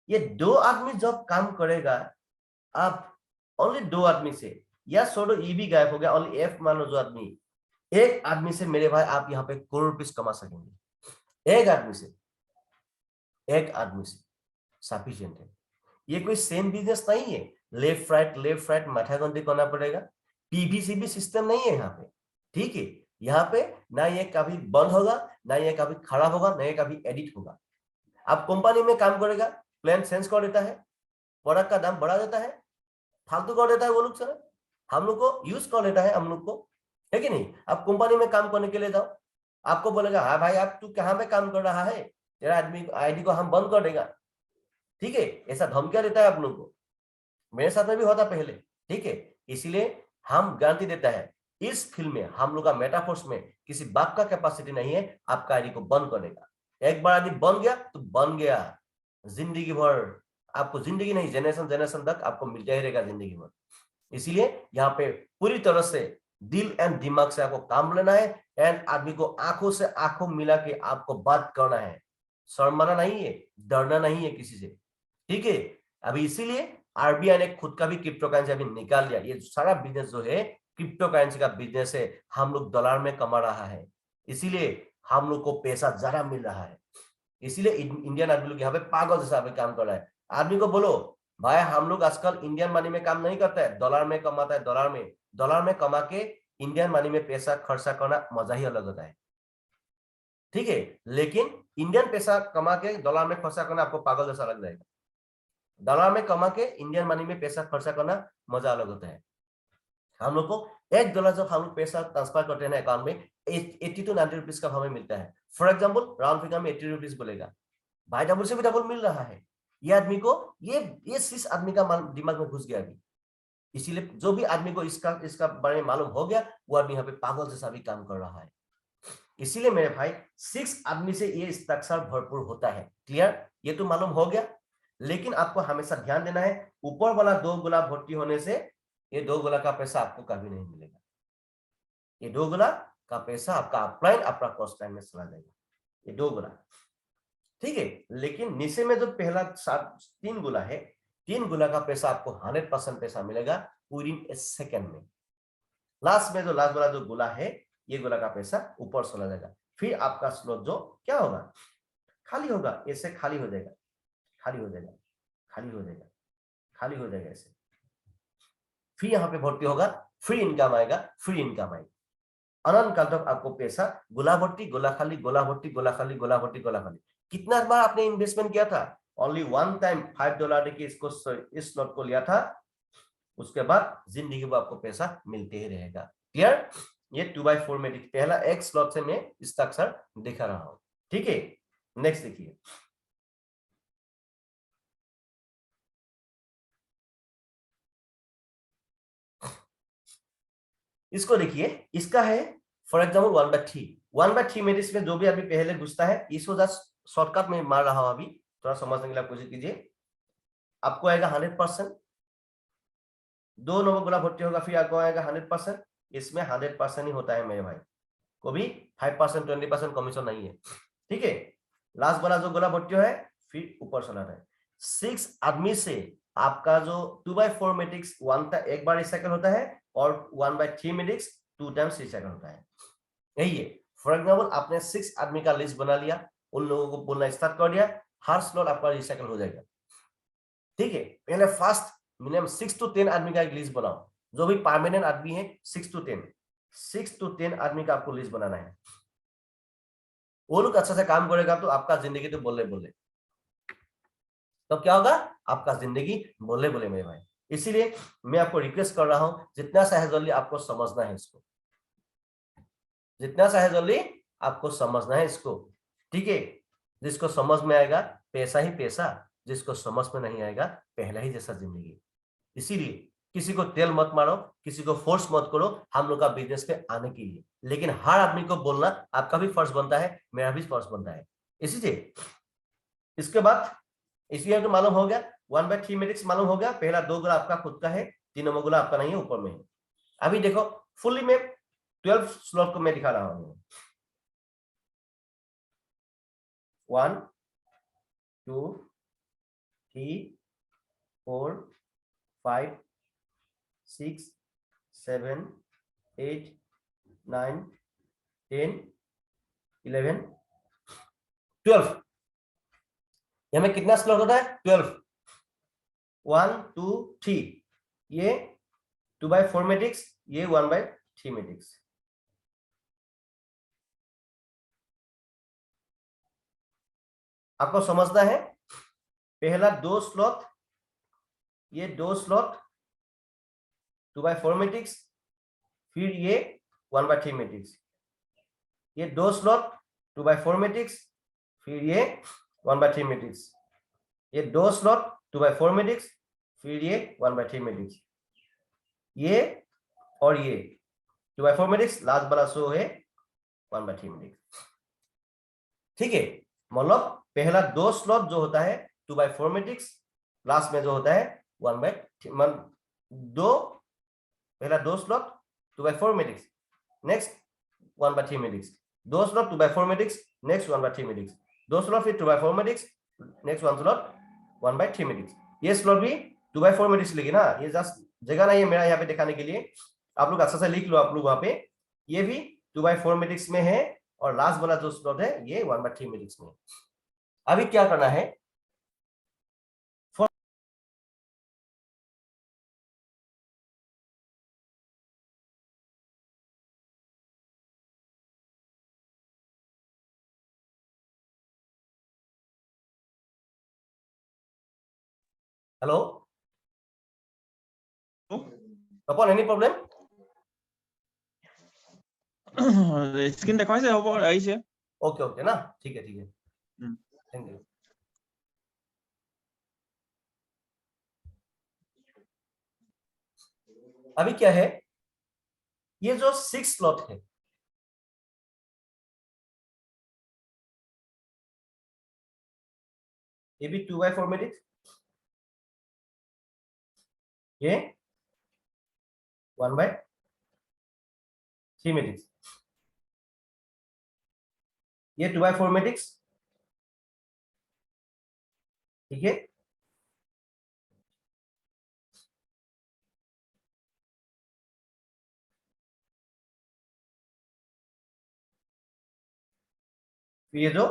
ये दो आदमी जब काम करेगा, आप ओनली दो आदमी से, या छोड़ो ई भी गायब हो गया, ओनली एफ मानो जो आदमी, एक आदमी से मेरे भाई आप यहाँ पे करोड़ रुपीस कमा सकेंगे। एक आदमी से, एक आदमी से सफिशिएंट है। ये कोई सेम बिजनेस नहीं है, लेफ्ट राइट माथा गंदी करना पड़ेगा। पीवीसीबी सिस्टम नहीं है यहाँ पे, ठीक है। यहाँ पे ना ये कभी बंद होगा, ना ये कभी खराब होगा, ना ये कभी एडिट होगा। आप कंपनी में काम करेगा, प्लान चेंज कर देता है, प्रोडक्ट का दाम बढ़ा देता है, फालतू कर देता है वो लोग सर, हम लोग को यूज कर लेता है हम लोग को, है कि नहीं। आप कंपनी में काम करने के लिए जाओ, आपको बोलेगा हाँ भाई आप तू कहाँ पे काम कर रहा है, तेरा आदमी आईडी को हम बंद कर देगा, ठीक है। ऐसा धमकियां देता है आप लोग को, मेरे साथ में भी होता पहले, ठीक है। इसीलिए हम गारंटी देता है, इस फील्ड में हम लोग का मेटाफोर्स में किसी बाप का कैपेसिटी नहीं है आपका आईडी को बंद करने का। एक बार आईडी बन गया तो बन गया, जिंदगी भर आपको, जिंदगी नहीं, जनरेशन जनरेशन तक आपको मिलता ही रहेगा जिंदगी भर। इसीलिए यहाँ पे पूरी तरह से दिल एंड दिमाग से आपको काम लेना है एंड आदमी को आंखों से आंखों मिला के आपको बात करना है, शर्माना नहीं है, डरना नहीं है किसी से, ठीक है। अभी इसीलिए आरबीआई ने खुद का भी क्रिप्टो करेंसी अभी निकाल लिया। ये सारा बिजनेस जो है क्रिप्टो करेंसी का बिजनेस है, हम लोग डॉलर में कमा रहा है, इसीलिए हम लोग को पैसा ज्यादा मिल रहा है। इसीलिए इंडियन आदमी लोग यहाँ पे पागल जैसा काम कर रहा है। आदमी को बोलो भाई हम लोग आजकल इंडियन मनी में काम नहीं करता है, डॉलर में कमाता है, डॉलर में कमा के इंडियन मनी में पैसा खर्चा करना मजा ही अलग होता है, ठीक है। लेकिन इंडियन पैसा कमा के डॉलर में खर्चा करना आपको पागल जैसा लग जाएगा। डॉलर में कमा के इंडियन मनी में पैसा खर्चा करना मजा अलग होता है। हम लोग को $1 जब हम लोग पैसा ट्रांसफर करते हैं अकाउंट में 80 to 90 रुपीज का हमें मिलता है। फॉर एग्जाम्पल राउंड फिगर में 80 रुपीज बोलेगा, भाई डबल से भी डबल मिल रहा है। ये आदमी को ये इस आदमी का दिमाग में घुस गया अभी, इसीलिए जो भी आदमी को इसका बारे में मालूम हो गया वो आदमी यहाँ पे पागल जैसा भी काम कर रहा है। इसीलिए मेरे भाई 6 आदमी से ये स्ट्रक्चर भरपूर होता है। क्लियर, ये तो मालूम हो गया। लेकिन आपको हमेशा ध्यान देना है ऊपर वाला 2 गुना भर्ती होने से ये 2 गुना का पैसा आपको कभी नहीं मिलेगा। ये 2 गुना का पैसा आपका अपलाइन आपका कॉस्ट लाइन में चला जाएगा, ये 2 गुना, ठीक है। लेकिन नीचे में जो पहला 3 गुना है, 3 गुना का पैसा आपको 100% पैसा मिलेगा विद इन ए सेकेंड में। लास्ट में जो लास्ट वाला जो गुना है ये गुना का पैसा ऊपर चला जाएगा। फिर आपका स्लॉट जो क्या होगा, खाली होगा, ऐसे खाली हो जाएगा, खाली हो जाएगा, खाली हो जाएगा, खाली हो जाएगा ऐसे। फिर यहाँ पे भर्ती होगा, फ्री इनकम आएगा, फ्री इनकम आएगा। अनंत काल तक आपको पैसा गोला भर्ती, गोला खाली, गोला भर्ती, गोला खाली, गोला भर्ती, गोला खाली। कितना बार आपने इन्वेस्टमेंट किया था? ओनली वन टाइम $5 देके इसको इस स्लॉट को लिया था, उसके बाद जिंदगी में आपको पैसा मिलते ही रहेगा। क्लियर? ये 2x4 में पहला एक स्लॉट से मैं स्ट्रक्चर दिखा रहा हूं, ठीक है। नेक्स्ट देखिए, इसको देखिए, इसका है फॉर एग्जाम्पल 1/3। 1/3 मैट्रिक्स में जो भी अभी पहले घुसता है इसको जस्ट शॉर्टकट में मार रहा हूं, अभी थोड़ा समझने के लिए कोशिश कीजिए। आपको आएगा 100%, 2 नंबर गुना भर्ती होगा, फिर आपको आएगा 100%। इसमें 100% ही होता है मेरे भाई, कभी 5% 20% कमीशन नहीं है, ठीक है। लास्ट वाला जो गुना भर्ती है फिर ऊपर चला है। 6 आदमी से आपका जो 2/4 मैट्रिक्स एक बार रिसाइकल होता है और 1/3 मैट्रिक्स 2 टाइम्स रिसाइकल होता है, यही है। फॉर एग्जाम्पल आपने 6 आदमी का लिस्ट बना लिया, उन लोगों को बोलना स्टार्ट कर दिया, हर स्लॉट आपका रिसाइकल हो जाएगा, ठीक है। पहले फर्स्ट मिनिमम 6 to 10 आदमी का एक लिस्ट बनाओ, जो भी परमानेंट आदमी है 6 to 10 आदमी का आपको लिस्ट बनाना है। वो लोग अच्छा से काम करेगा तो आपका जिंदगी तो बोले बोले, तो क्या होगा, आपका जिंदगी बोले बोले मेरे भाई। इसीलिए मैं आपको रिक्वेस्ट कर रहा हूं जितना चाहे जल्दी आपको समझना है इसको, जितना चाहे जल्दी आपको समझना है इसको, ठीक है। जिसको समझ में आएगा पैसा ही पैसा, जिसको समझ में नहीं आएगा पहला ही जैसा जिंदगी। इसीलिए किसी को तेल मत मारो, किसी को फोर्स मत करो हम लोग का बिजनेस पे आने के लिए, लेकिन हर आदमी को बोलना आपका भी फर्ज बनता है, मेरा भी फर्ज बनता है। इसीलिए इसके बाद इसलिए तो मालूम हो गया 1/3 मैट्रिक्स मालूम हो गया, पहला 2 गुना आपका खुद का है, 3 नंबर गुना आपका नहीं है, ऊपर में है। अभी देखो फुल्ली में 12 स्लॉट को मैं दिखा रहा हूं, 1 2 3 4 5 6 7 8 9 10 11 12। में कितना स्लॉट होता है? 12। 1 2 3 ये 2/4 मैट्रिक्स, ये 1/3 मैट्रिक्स। आपको समझना है पहला 2 स्लॉट, ये 2 स्लॉट 2/4 मैट्रिक्स, फिर ये 1/3 मैट्रिक्स, ये 2 स्लॉट 2/4 मैट्रिक्स, फिर ये 1/3 मैट्रिक्स, ये 2 स्लॉट 2/4 मैट्रिक्स, फिर ये 1/3 मैट्रिक्स, ये और ये 2/4 मैट्रिक्स, लास्ट वाला शो है 1/3 मैट्रिक्स, ठीक है। मतलब पहला 2 स्लॉट जो होता है 2/4 मैट्रिक्स, लास्ट में जो होता है 1/3, दो पहला 2 स्लॉट 2/4 मैट्रिक्स, नेक्स्ट 1/3 मैट्रिक्स, दो स्लॉट 2/4 मैट्रिक्स, नेक्स्ट 1/3 मैट्रिक्स, दो स्लॉट फिर 2/4 matrix, next one slot 1/3 matrix. ये स्लॉट भी 2/4 मैट्रिक्स लेगी ना, ये जस्ट जगह नहीं है मेरा यहाँ पे दिखाने के लिए, आप लोग अच्छा से लिख लो आप लोग वहां पे। ये भी 2/4 मैट्रिक्स में है और लास्ट वाला जो स्लॉट है ये 1/3 मैट्रिक्स में। अभी क्या करना है, hello Tapan, any problem?
Screen দেখাইছে হ'ব আহিছে।
ओके ओके ना, ठीक है थैंक यू। अभी क्या है, ये जो 6 स्लॉट है, ये भी 2/4 मैट्रिक्स, ये 1/3 मैट्रिक्स, ये 2/4 मैट्रिक्स, ठीक है। ये जो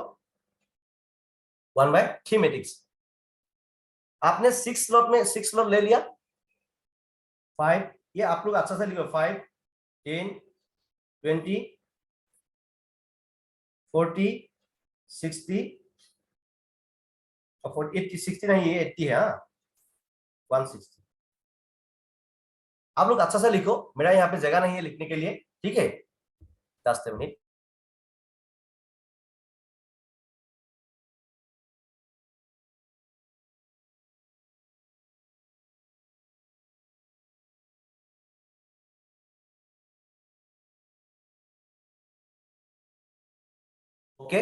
1/3 मैट्रिक्स, आपने 6 स्लॉट में 6 स्लॉट ले लिया, 5, ये आप लोग अच्छा से लिखो, 5 10 20 40 60 और 80 60 नहीं, ये 80 है, हाँ 160। आप लोग अच्छा से लिखो, मेरा यहाँ पे जगह नहीं है लिखने के लिए, ठीक है। 10 minute. Okay,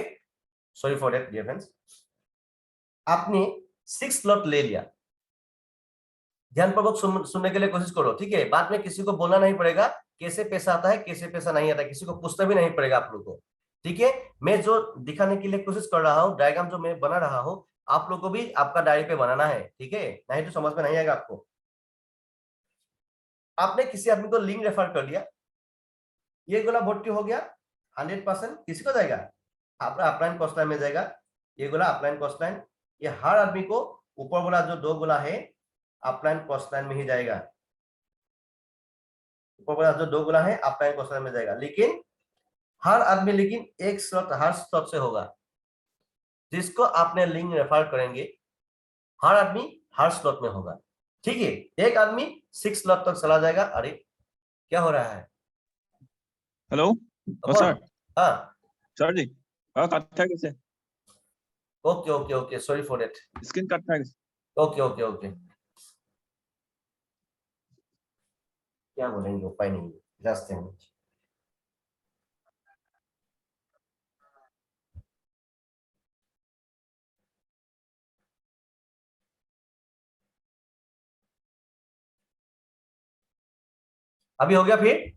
sorry for that dear friends. आपने 6 स्लॉट ले लिया, ध्यानपूर्वक सुनने के लिए कोशिश करो, ठीक है। बाद में किसी को बोलना नहीं पड़ेगा कैसे पैसा आता है कैसे पैसा नहीं आता है, किसी को पूछना भी नहीं पड़ेगा आप लोग को, ठीक है। मैं जो दिखाने के लिए कोशिश कर रहा हूँ, डायग्राम जो मैं बना रहा हूँ, आप लोग को भी आपका डायरी पे बनाना है, ठीक है, नहीं तो समझ में नहीं आएगा आपको। आपने किसी आदमी को लिंक रेफर कर लिया, ये गोला भर्ती हो गया 100%, किसी को जाएगा आपका अपलाइन कॉस्ट लाइन में जाएगा, ये गोला अपलाइन कॉस्ट लाइन, ये हर आदमी को ऊपर वाला जो 2 गोला है अपलाइन कॉस्ट लाइन में ही जाएगा, ऊपर वाला जो 2 गोला है अपलाइन कॉस्ट लाइन में जाएगा। लेकिन हर आदमी, लेकिन एक स्लॉट हर स्लॉट से होगा, जिसको आपने लिंक रेफर करेंगे हर आदमी हर स्लॉट में होगा, ठीक है। एक आदमी 6 स्लॉट तक चला जाएगा। अरे क्या हो रहा है,
हेलो सर।
हाँ
सर जी कट था कैसे?
Okay okay okay, sorry for that,
screen cut था कैसे?
ओके ओके ओके, क्या बोलेंगे उपाय नहीं, जस्ट मिनट। अभी हो गया फिर?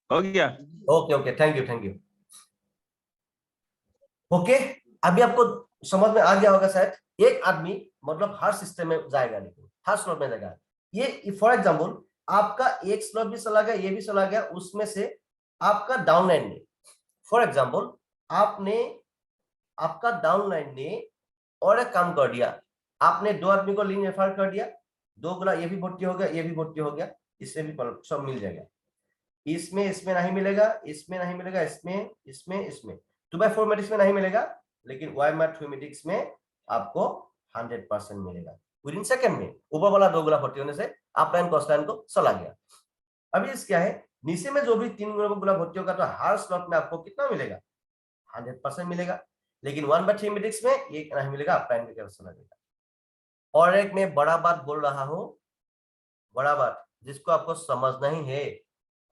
हो गया।
Okay okay, thank you okay. अभी आपको समझ में आ गया होगा शायद। एक आदमी मतलब हर सिस्टम में जाएगा, लेकिन हर स्लॉट में जाएगा। ये फॉर एग्जांपल आपका एक स्लॉट भी चला गया, ये भी चला गया, उसमें से आपका डाउनलाइन ने, फॉर एग्जांपल आपका डाउनलाइन ने और एक काम कर दिया, आपने 2 आदमी को लिंक रेफर कर दिया, 2 गुना ये भी भर्ती हो गया, ये भी भर्ती हो गया, इससे भी सब मिल जाएगा। इसमें नहीं मिलेगा, इसमें नहीं मिलेगा, इसमें 2/4 मैट्रिक्स में नहीं मिलेगा, लेकिन 1/3 मैट्रिक्स में आपको 100% मिलेगा विद इन सेकंड में। ऊपर वाला 2 गुना भर्ती होने से अपलाइन कॉस्ट लाइन को चला गया। अभी इस क्या है, नीचे में जो भी 3 गुना भर्ती होगा तो हर स्लॉट में आपको कितना मिलेगा, 100% मिलेगा। लेकिन 1/3 मैट्रिक्स में ये नहीं मिलेगा, अपलाइन करके चला जाएगा। और एक मैं बड़ा बात बोल रहा हूं, बड़ा बात जिसको आपको समझना ही है,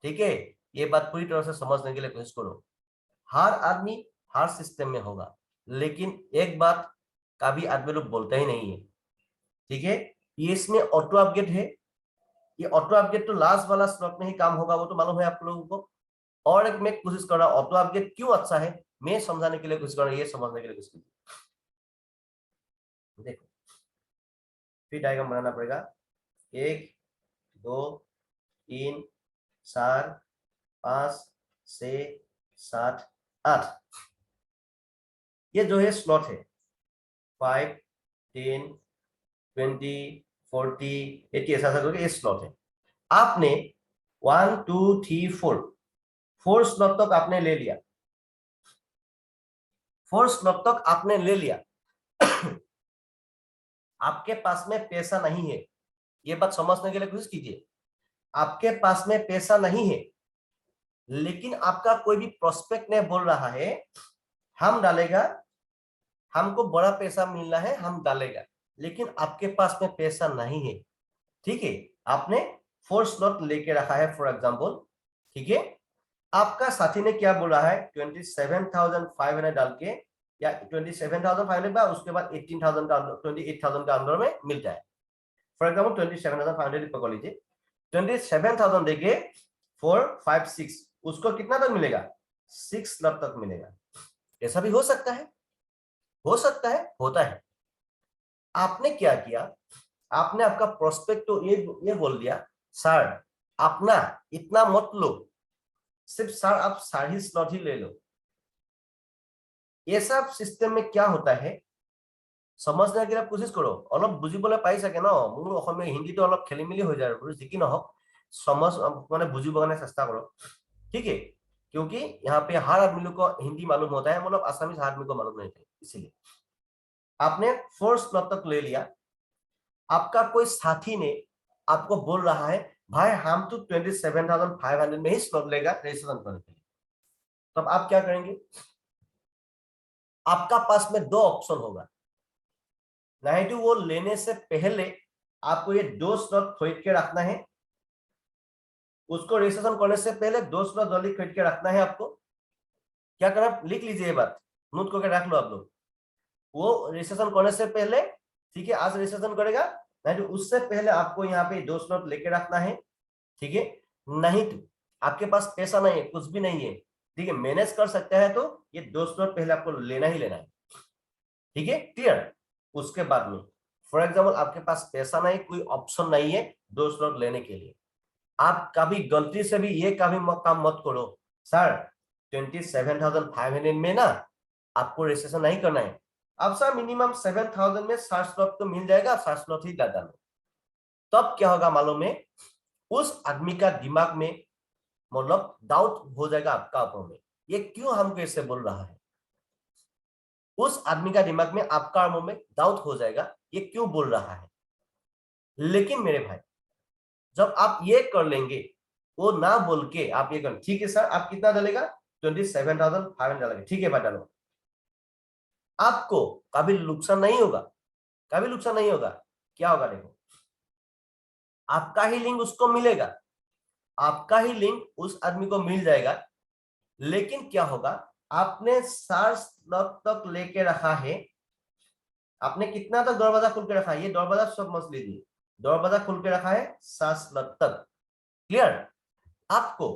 ठीक है। ये बात पूरी तरह से समझने के लिए कोशिश करो। हर आदमी हर सिस्टम में होगा, लेकिन एक बात कभी आदमी लोग बोलते ही नहीं है, ठीक है। ये इसमें ऑटो अपग्रेड है, ये ऑटो अपग्रेड तो लास्ट वाला स्लॉट में ही काम होगा, वो तो मालूम है आप लोगों को। और एक मैं कोशिश कर रहा हूं ऑटो अपग्रेड क्यों अच्छा है मैं समझाने के लिए कोशिश कर रहा हूं, ये समझने के लिए कोशिश कीजिए। देखो फिर डायग्राम बनाना पड़ेगा, 1 2 3 4 5 6 7 8, ये जो है स्लॉट है 5 10 20 40 80 ऐसा करके ये स्लॉट है। आपने 1 2 3 4 स्लॉट तक आपने ले लिया, 4 स्लॉट तक आपने ले लिया। आपके पास में पैसा नहीं है, ये बात समझने के लिए कोशिश कीजिए। आपके पास में पैसा नहीं है, लेकिन आपका कोई भी प्रोस्पेक्ट ने बोल रहा है हम डालेगा, हमको बड़ा पैसा मिलना है हम डालेगा, लेकिन आपके पास में पैसा नहीं है। ठीक है, आपने 4 स्लॉट लेके रखा है फॉर एग्जांपल। ठीक है, आपका साथी ने क्या बोला है 27,500 डाल के या 27,500 का उसके बाद 18,000 का 28,000 का अंदर में मिल जाए। फॉर एग्जांपल 27,500 पकड़ लीजिए, 27,000 देके 4 5 6 उसको कितना तक मिलेगा 6 लाख तक मिलेगा। ऐसा भी हो सकता है, हो सकता है, होता है। आपने क्या किया, आपने आपका प्रोस्पेक्ट तो ये बोल दिया सर अपना इतना मत लो, सिर्फ सर आप 4.5 स्लॉट ही ले लो। ये सब सिस्टम में क्या होता है समझने के लिए कोशिश करो, अलग बुझिबले पाई सके न मोर অসমীয়া हिंदी तो अलग खेली-मेली हो जाए जी की न हो समझ माने बुझिब करने चेष्टा करो। ठीक है, क्योंकि यहाँ पे हर आदमी को हिंदी मालूम होता है, मतलब आसामीज हर आदमी को मालूम नहीं है, इसीलिए आपने 4 स्लॉट तक ले लिया। आपका कोई साथी ने आपको बोल रहा है भाई हम तो 27,500 में ही स्लॉट लेगा रजिस्ट्रेशन करने के लिए, तब आप क्या करेंगे, आपका पास में 2 ऑप्शन होगा। नहीं तो वो लेने से पहले आपको ये 2 स्लॉट खरीद के रखना है, उसको रजिस्ट्रेशन करने से पहले 2 स्लॉट जल्दी खरीद के रखना है। आपको क्या करना, लिख लीजिए ये बात, नोट करके रख लो आप लोग। वो रजिस्ट्रेशन करने से पहले, ठीक है, आज रजिस्ट्रेशन करेगा, नहीं तो उससे पहले आपको यहाँ पे 2 स्लॉट लेके रखना है। ठीक है, नहीं तो आपके पास पैसा नहीं है, कुछ भी नहीं है, ठीक है, मैनेज कर सकते हैं तो ये 2 स्लॉट पहले आपको लेना ही लेना है। ठीक है, क्लियर। उसके बाद में फॉर एग्जाम्पल आपके पास पैसा नहीं, कोई ऑप्शन नहीं है 2 स्लॉट लेने के लिए, आप कभी गलती से भी ये कभी काम मत करो सर 27,500 में ना आपको रजिस्ट्रेशन नहीं करना है, अब सर मिनिमम 7,000 में 60 स्लॉट तो मिल जाएगा, 60 स्लॉट ही डाल दो। तब क्या होगा मालूम है, उस आदमी का दिमाग में मतलब डाउट हो जाएगा आपका ऊपर में, ये क्यों हमको ऐसे बोल रहा है। उस आदमी का दिमाग में आपका मुंह में डाउट हो जाएगा ये क्यों बोल रहा है। लेकिन मेरे भाई जब आप ये कर लेंगे, वो ना बोल के आप ये कर, ठीक है सर आप कितना डालेगा 27,500 डालेंगे, ठीक है भाई डालो, आपको कभी नुकसान नहीं होगा, कभी नुकसान नहीं होगा। क्या होगा देखो, आपका ही लिंक उसको मिलेगा, आपका ही लिंक उस आदमी को मिल जाएगा। लेकिन क्या होगा, आपने 60 स्लॉट तक लेके रखा है, आपने कितना तक दरवाजा खुल के रखा है, ये दरवाजा सब समझ लीजिए, दरवाजा खुल के रखा है 60 स्लॉट तक, क्लियर। आपको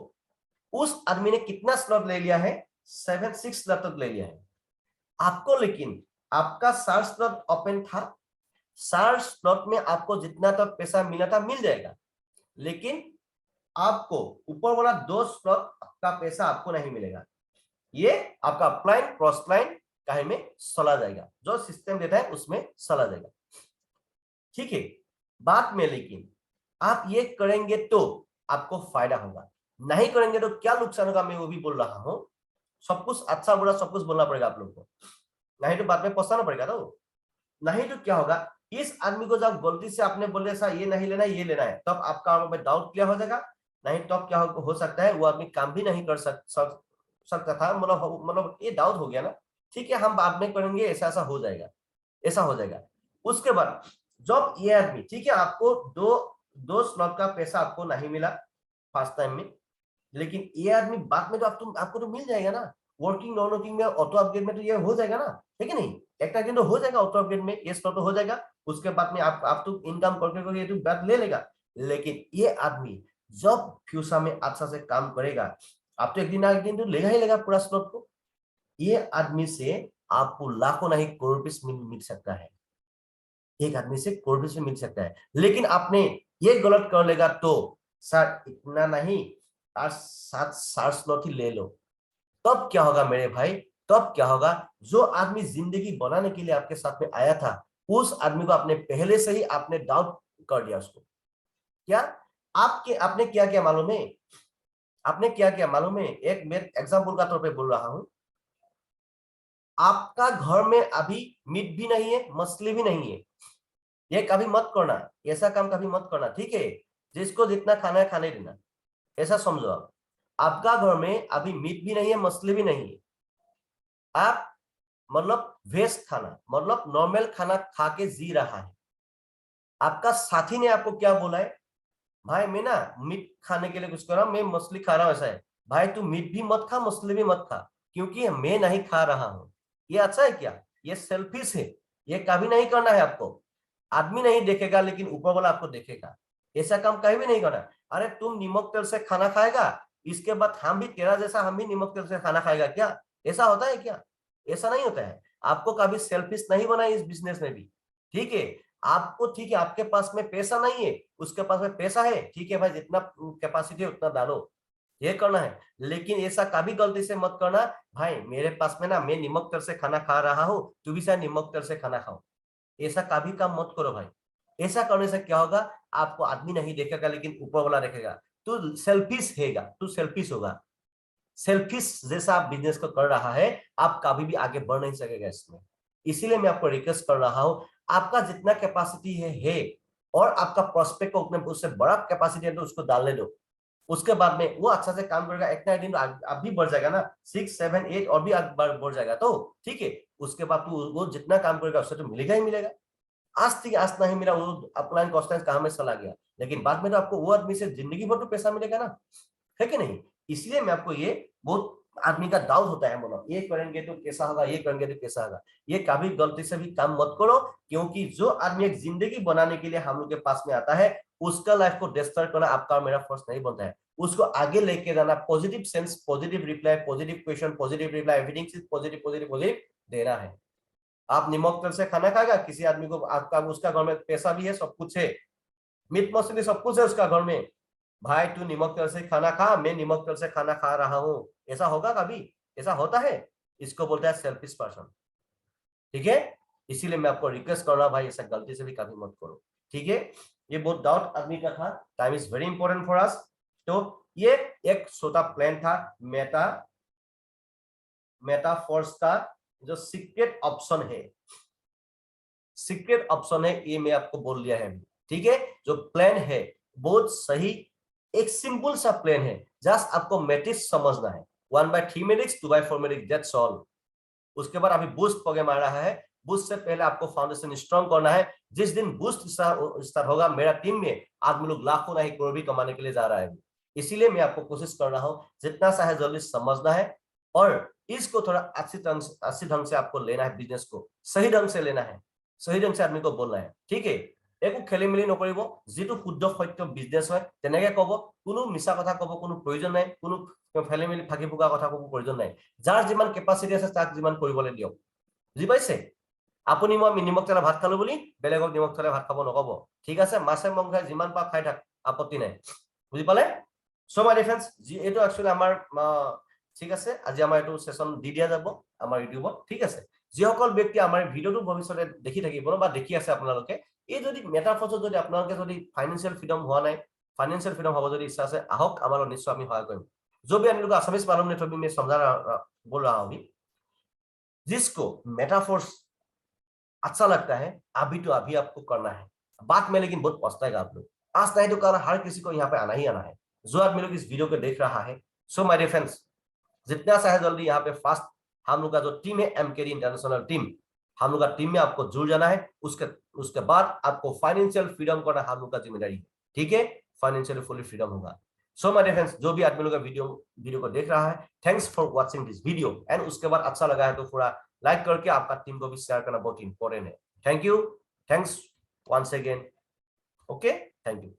उस आदमी ने कितना स्लॉट ले लिया है 6 स्लॉट तक ले लिया है आपको, लेकिन आपका 60 स्लॉट ओपन था, 60 स्लॉट में आपको जितना तक पैसा मिला था मिल जाएगा, लेकिन आपको ऊपर वाला 2 स्लॉट का पैसा आपको नहीं मिलेगा, ये आपका अपलाइन क्रॉसलाइन कहीं में चला जाएगा, जो सिस्टम देता है उसमें चला जाएगा। ठीक है, बात में लेकिन आप ये करेंगे तो आपको फायदा होगा, नहीं करेंगे तो क्या नुकसान होगा मैं वो भी बोल रहा हूं। सब कुछ अच्छा बुरा सब कुछ बोलना पड़ेगा आप लोग को, नहीं तो बाद में पछताना पड़ेगा। तो नहीं तो क्या होगा, इस आदमी को जब गलती से आपने बोले सर ये नहीं लेना ये लेना है, तब आपका डाउट क्लियर हो जाएगा। नहीं तब क्या हो सकता है वो आदमी काम भी नहीं कर सकता था, मतलब ये डाउट हो गया ना, ठीक है हम बाद में करेंगे, ऐसा ऐसा हो जाएगा, ऐसा हो जाएगा। उसके बाद जब ये आदमी, ठीक है, आपको दो स्लॉट का पैसा आपको नहीं मिला फर्स्ट टाइम में, लेकिन ये आदमी बाद में तो आपको तो मिल जाएगा ना, वर्किंग नॉन वर्किंग में ऑटो अपग्रेड में तो ये हो जाएगा ना, ठीक है नहीं, एक दिन तो हो जाएगा ऑटो अपग्रेड में, ये स्लॉट तो हो जाएगा। उसके बाद में आप तो इनकम करके ये तो बात ले लेगा, लेकिन ये आदमी जब फ्यूचर में अच्छा से काम करेगा, आप तो एक दिन तो लेगा ही लेगा पूरा स्लॉट को। ये आदमी से आपको लाखों नहीं करोड़ रुपीस मिल सकता है, एक आदमी से करोड़ रुपीस मिल सकता है। लेकिन आपने ये गलत कर लेगा तो सर इतना नहीं, आज 7 स्लॉट ही ले लो, तब क्या होगा मेरे भाई? तब क्या होगा? जो आदमी जिंदगी बनाने के लिए आपके साथ में आया था, उस आदमी को आपने पहले से ही आपने डाउट कर दिया उसको। क्या आपने क्या किया मालूम है? आपने क्या किया मालूम है? एक मैं एग्जाम्पल का तौर पे बोल रहा हूं। आपका घर में अभी मीट भी नहीं है, मछली भी नहीं है, ये कभी मत करना, ऐसा काम कभी मत करना, ठीक है? जिसको जितना खाना है खाने देना, ऐसा समझो आप। आपका घर में अभी मीट भी नहीं है, मछली भी नहीं है, आप मतलब वेज खाना, मतलब नॉर्मल खाना खा के जी रहा है। आपका साथी ने आपको क्या बोला है? भाई मैं ना मीट खाने के लिए कुछ कर रहा हूं, मैं मछली खा रहा हूं, ऐसा है। भाई तू मीट भी मत खा, मछली भी मत खा, क्योंकि मैं नहीं खा रहा हूं। ये अच्छा है क्या? ये सेल्फिश है, ये कभी नहीं करना है आपको। आदमी नहीं देखेगा लेकिन ऊपर वाला आपको देखेगा, ऐसा काम कहीं भी नहीं करना। अरे तुम नमक तेल से खाना खाएगा, इसके बाद हम भी तेरा जैसा हम भी नमक तेल से खाना खाएगा क्या? ऐसा होता है क्या? ऐसा नहीं होता है। आपको कभी सेल्फिश नहीं बना इस बिजनेस में भी, ठीक है? आपको ठीक है, आपके पास में पैसा नहीं है, उसके पास में पैसा है, ठीक है भाई, जितना कैपेसिटी है उतना डालो, ये करना है। लेकिन ऐसा कभी गलती से मत करना, भाई मेरे पास में ना मैं नमक तेल से खाना खा रहा हूं, तू भी शायद नमक तेल से खाना खाओ, ऐसा कभी काम मत करो भाई। ऐसा करने से क्या होगा? आपको आदमी नहीं देखेगा लेकिन ऊपर वाला देखेगा, तू सेल्फिश हैगा, तू सेल्फिश होगा। सेल्फिश जैसा आप बिजनेस को कर रहा है, आप कभी भी आगे बढ़ नहीं सकेगा इसमें। इसीलिए मैं आपको रिक्वेस्ट कर रहा हूं, आपका जितना कैपेसिटी है और आपका प्रोस्पेक्ट को उतने उससे बड़ा कैपेसिटी है तो उसको डालने दो। उसके बाद में वो अच्छा से काम करेगा, एक ना एक दिन अब भी बढ़ जाएगा ना, 6, 7, 8 और भी बढ़ जाएगा, तो ठीक है। उसके बाद तो वो जितना काम करेगा उससे तो मिलेगा ही मिलेगा। आज थी आज नहीं मिला, वो अपलाइन कॉन्स्टेंस कहां में चला गया, लेकिन बाद में तो आपको वो आदमी से जिंदगी भर तो पैसा मिलेगा ना, है कि नहीं? इसलिए मैं आपको ये बहुत आदमी का डाउट होता है, बोलो ये करेंगे तो कैसा होगा, ये करेंगे तो कैसा होगा। ये कभी गलती से भी काम मत करो, क्योंकि जो आदमी एक जिंदगी बनाने के लिए हम लोग के पास में आता है, उसका लाइफ को डिस्टर्ब करना आपका और मेरा फर्ज नहीं बनता है। उसको आगे लेके जाना, positive sense, positive reply, positive question, positive reply, everything is positive positive positive देना है। आप नमक तेल से खाना खाएगा, किसी आदमी को आपका उसका घर में पैसा भी है, सब कुछ है, मीट मछली सब कुछ है उसका घर में, भाई तू नमक तेल से खाना खा, मैं नमक तेल से खाना खा रहा हूं, ऐसा होगा कभी? ऐसा होता है? इसको बोलता है सेल्फिश पर्सन, ठीक है? इसीलिए मैं आपको रिक्वेस्ट कर रहा हूं, भाई ऐसा गलती से भी कभी मत करो, ठीक है? ये बहुत डाउट आदमी का था। Time is very important for us. तो ये एक छोटा प्लान था, मेटाफोर्स का जो सीक्रेट ऑप्शन है, सीक्रेट ऑप्शन है, ये मैं आपको बोल दिया है, ठीक है? जो प्लान है बहुत सही, एक सिंपल सा प्लान है, जस्ट आपको मैट्रिक्स समझना है, 1/3 मैट्रिक्स, 2/4 मैट्रिक्स, दैट्स ऑल। उसके बाद अभी बूस्ट प्रोग्राम आ रहा है, बूस्ट से पहले आपको फाउंडेशन स्ट्रॉन्ग करना है। जिस दिन बूस्ट स्टार्ट होगा, मेरा टीम में आदमी लोग लाखों नहीं करोड़ भी कमाने के लिए जा रहा है। इसीलिए मैं आपको कोशिश कर रहा हूं, जितना सा है जल्दी समझना है, और इसको थोड़ा अच्छी ढंग से आपको लेना है, बिजनेस को सही ढंग से लेना है, सही ढंग से आदमी को बोलना है, ठीक है? একো খেলি মেলি নকৰিব, যেটো শুদ্ধ সত্য বিজনেস হয় তেনেকে কব, কোনো মিছা কথা কব কোনো প্ৰয়োজন নাই, কোনো খেলি মেলি ফাঁকি ফুকা কথা কব প্ৰয়োজন নাই। যাৰ যিমান কেপাচিটি আছে তাক যিমান কৰিবলৈ দিয়ক, বুজি পাইছে? আপুনি মই নিমখ তেলে ভাত খালো বুলি বেলেগক নিমখ তেলে ভাত খাব নকব, ঠিক আছে? মাছে মাংসে যিমান পা খাই থাক, আপত্তি নাই, বুজি পালে? সো মাই ডিফেন্স, এইটো একচুয়ালি আমাৰ ঠিক আছে, আজি আমাৰ এইটো সেশন দি দিয়া যাব আমাৰ ইউটিউবত, ঠিক আছে? যিসকল ব্যক্তি আমাৰ ভিডিওটো ভৱিষ্যতে দেখি থাকিব বা দেখি আছে আপোনালোকে, এই যদি মেটাফৰ্সত যদি আপোনালোকে যদি ফাইনেন্সিয়াল ফ্रीडम हुआ নাই, फाइनेंशियल फ्रीडम হব যদি ইচ্ছা আছে, আহক আমাৰ নিশ্চয় আমি সহায় কৰিম। जो भी हम लोग असमीज मालूम नहीं, तो भी मैं समझा बोल रहा हूं, जिसको मेटाफोर्स अच्छा लगता है, अभी तो अभी आपको करना है, बात में लेकिन बहुत पछताएगा आप लोग। आज नहीं तो कल हर किसी को यहाँ पे आना ही आना है, जो आदमी लोग इस वीडियो को देख रहा है। सो माय डियर फ्रेंड्स, जितना सा है जल्दी यहाँ पे फास्ट हम लोग का जो टीम है, एमकेडी इंटरनेशनल टीम, हम लोग का टीम में आपको जुड़ जाना है। उसके बाद आपको फाइनेंशियल फ्रीडम करना हम लोग का जिम्मेदारी है, ठीक है? फाइनेंशियल फुली फ्रीडम होगा। सो माय डियर फ्रेंड्स, जो भी आदमी लोग का वीडियो को देख रहा है, thanks for watching this video, and उसके बाद अच्छा लगा है तो पूरा लाइक करके आपका टीम को भी शेयर करना बहुत इंपॉर्टेंट है। Thank you, thanks once again, okay, thank you.